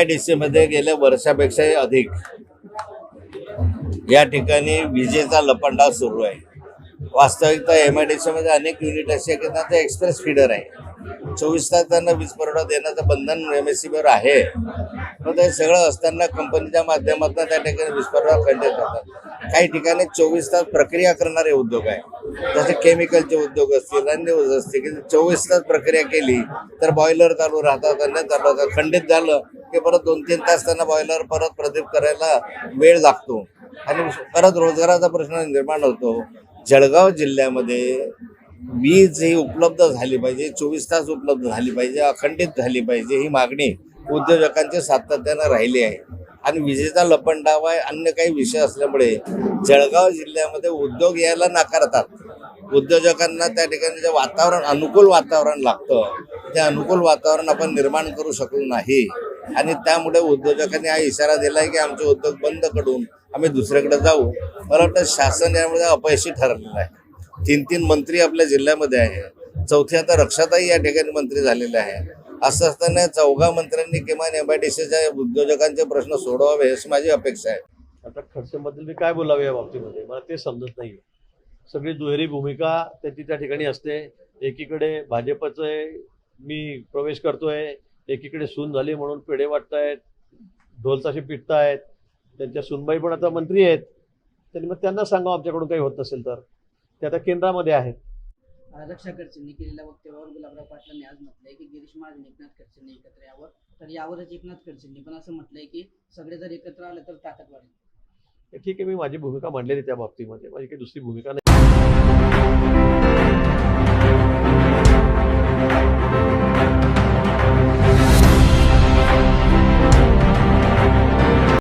MIDC मध्ये गेल्या वर्षापेक्षाही अधिक या ठिकाणी विजेचा लपंडाव सुरू आहे. वास्तविकता MIDC मध्ये अनेक युनिट असे आहेत की त्यांचा एक्सप्रेस फीडर आहे. 24 तास त्यांना वीज पुरवठा देण्याचं बंधन MSC वर आहे. पण ते सगळं असताना कंपनीच्या माध्यमातून त्या ठिकाणी वीज पुरवठा खंडित होतात. काही ठिकाणी 24 तास प्रक्रिया करणारे उद्योग आहे, जसे केमिकलचे उद्योग असतील, अन्य उद्योग असतील की 24 तास प्रक्रिया केली तर बॉयलर चालू राहतात, अन्य चालू राहतात. खंडित झालं की परत 2-3 तास त्यांना बॉयलर परत प्रदीप करायला वेळ लागतो आणि परत रोजगाराचा प्रश्न निर्माण होतो. जळगाव जिल्ह्यामध्ये वीज ही उपलब्ध झाली पाहिजे, 24 तास उपलब्ध झाली पाहिजे, अखंडित झाली पाहिजे, ही मागणी उद्योजकांची सातत्यानं राहिली आहे. आणि विजेचा लपंडाव आहे, अन्य काही विषय असल्यामुळे जळगाव जिल्ह्यामध्ये उद्योग यायला नाकारतात. उद्योजकांना त्या ठिकाणी जे वातावरण, अनुकूल वातावरण लागतं, ते अनुकूल वातावरण आपण निर्माण करू शकलो नाही. आणि त्यामुळे उद्योजकांनी हा इशारा दिला आहे की आमचे उद्योग बंद करून आम्ही दुसरीकडे जाऊ. मला वाटतं शासन यामध्ये अपयशी ठरलेलं आहे. 3 मंत्री आपल्या जिल्ह्यामध्ये आहे, चौथी आता रक्षाताई या ठिकाणी मंत्री झालेले आहे. असं असताना 4 मंत्र्यांनी किमान MIDCच्या उद्योजकांचे प्रश्न सोडवावे अशी माझी अपेक्षा आहे. आता खडसेंबद्दल मी काय बोलावे या बाबतीमध्ये मला ते समजत नाही. सगळी दुहेरी भूमिका त्यांची त्या ठिकाणी असते. एकीकडे भाजपचे मी प्रवेश करतोय, एकीकडे सून झाली म्हणून पेढे वाटतायत, ढोलताशी पिटतायत. त्यांच्या सूनबाई पण आता मंत्री आहेत. त्यांनी मग त्यांना सांगावं आमच्याकडून काही होत नसेल तर. ते आता केंद्रामध्ये आहेत. रक्षा खडसेंनी केलेल्या वक्तव्यावर गुलाबराव पाटलांनी आज म्हटलंय की गिरीश महाजन एकनाथ खडसेंनी एकत्र यावं. तर यावरच एकनाथ खडसेंनी पण असं म्हटलंय की सगळे जर एकत्र आले तर ताकद वाढेल. ठीक आहे, मी माझी भूमिका मांडलेली त्या बाबतीमध्ये. माझी काही दुसरी भूमिका नाही.